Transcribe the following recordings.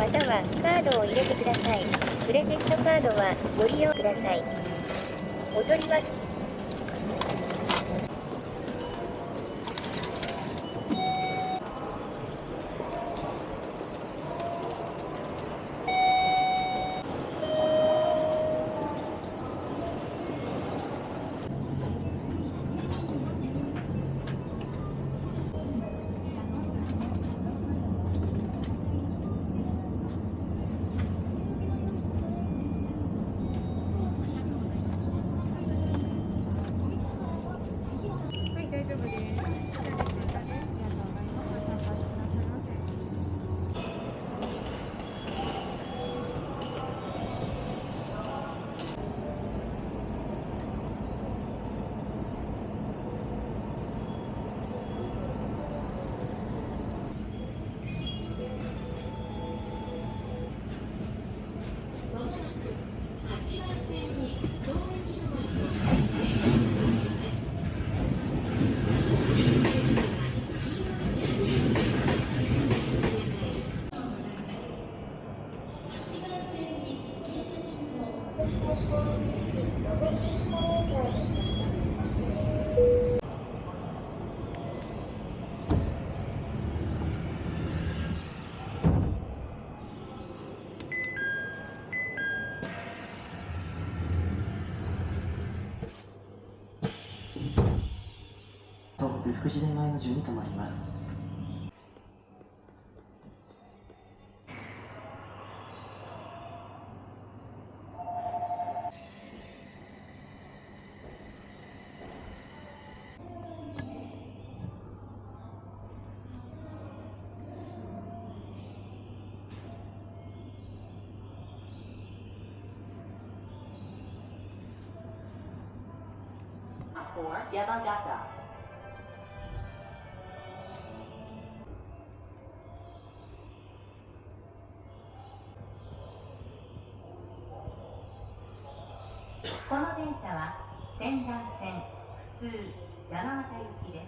方はカードを入れてください。クレジットカードはご利用ください。お取り忘れはい、大丈夫です。こちらで追加です。ありがとうございます。参加してくださいませ。まもなく8番線に当駅の8番線に停車中の東北福祉電前の順に停まります。for Yamagata. この電車は仙山線普通山形行きです。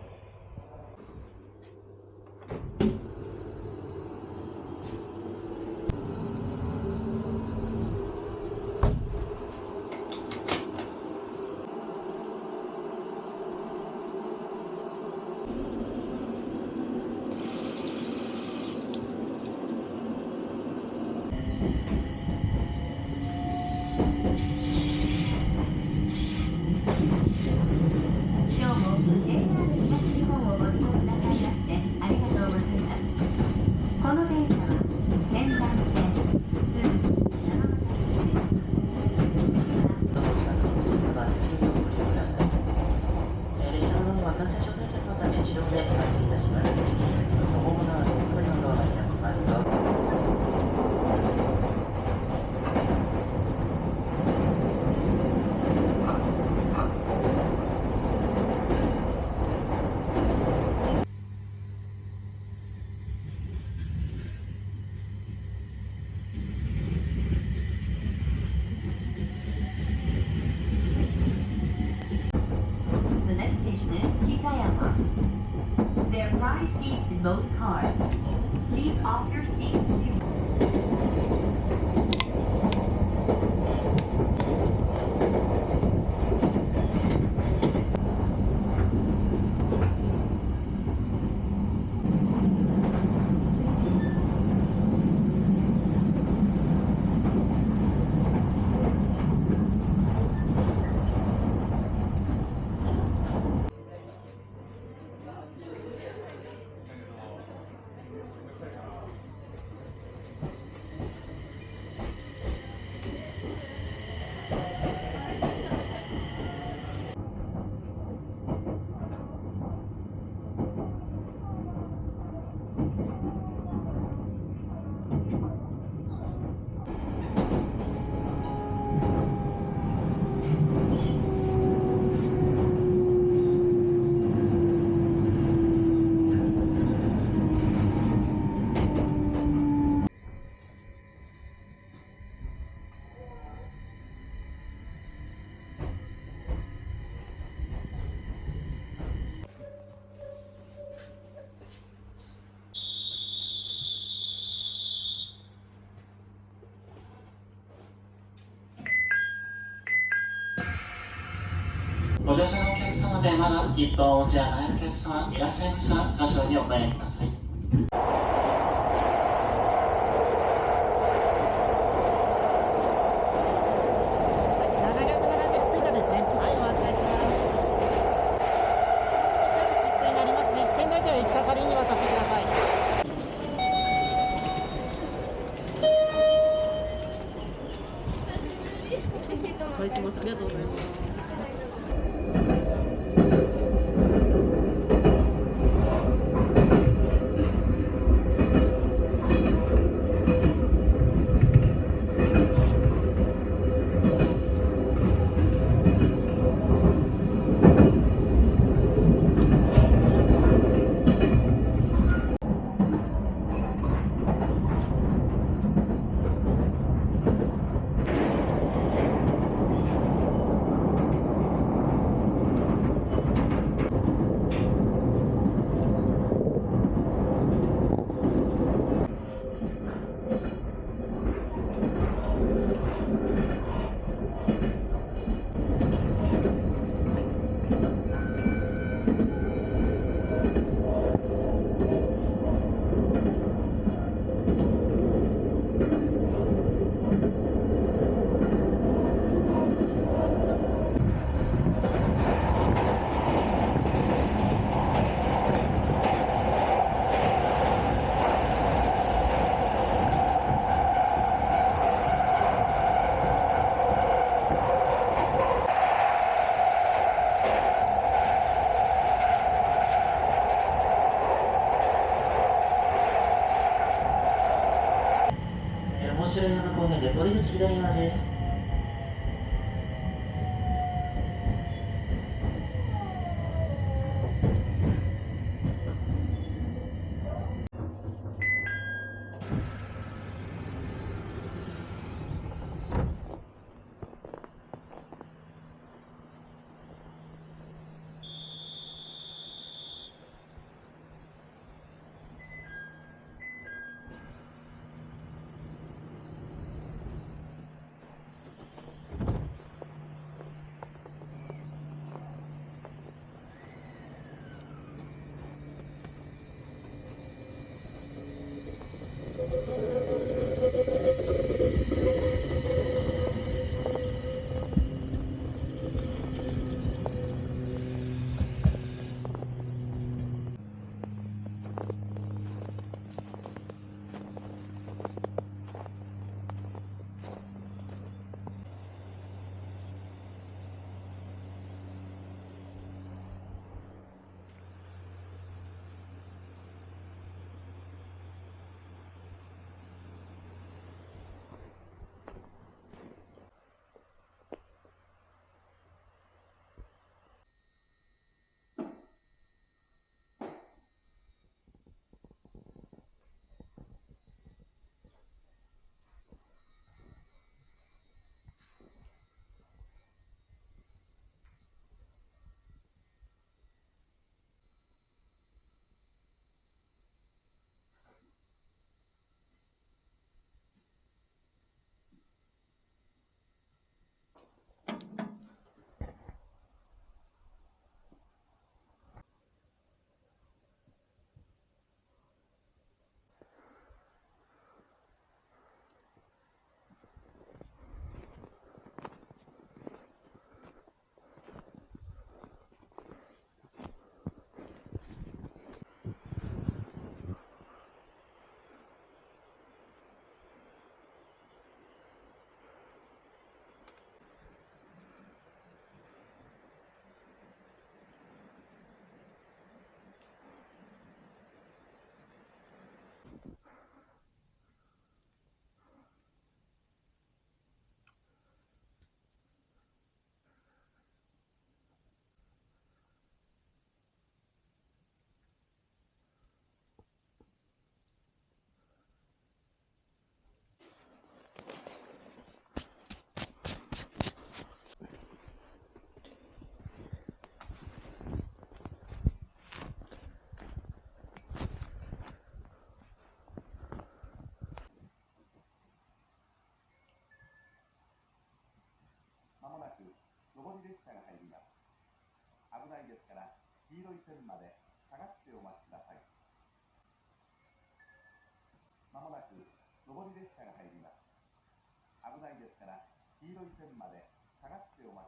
今日も JR 東日本をご利用くださいましてありがとうございます。この電車は仙山線普通山形行きです。どうぞ近くに着いてから次をご利用ください。列車のドアは感染症対策のため自動で開閉いたします。ホームドアのお座りのドアが開きますと、The next station is Kitayama. There are 5 seats in most cars. Please off your seat if you まだ切符をお持ちはないお客様いらっしゃいましたら、車掌にお帰りください。着いたですね。はい、お預かりします。切符になりますね。仙台から行き係に渡してください。返します。ありがとうございます。面白い山公園です。お出口左側です。色い線まで下がってお待ちください。まもなく上り列車が入ります。危ないですから黄色い線まで下がってお待ちください。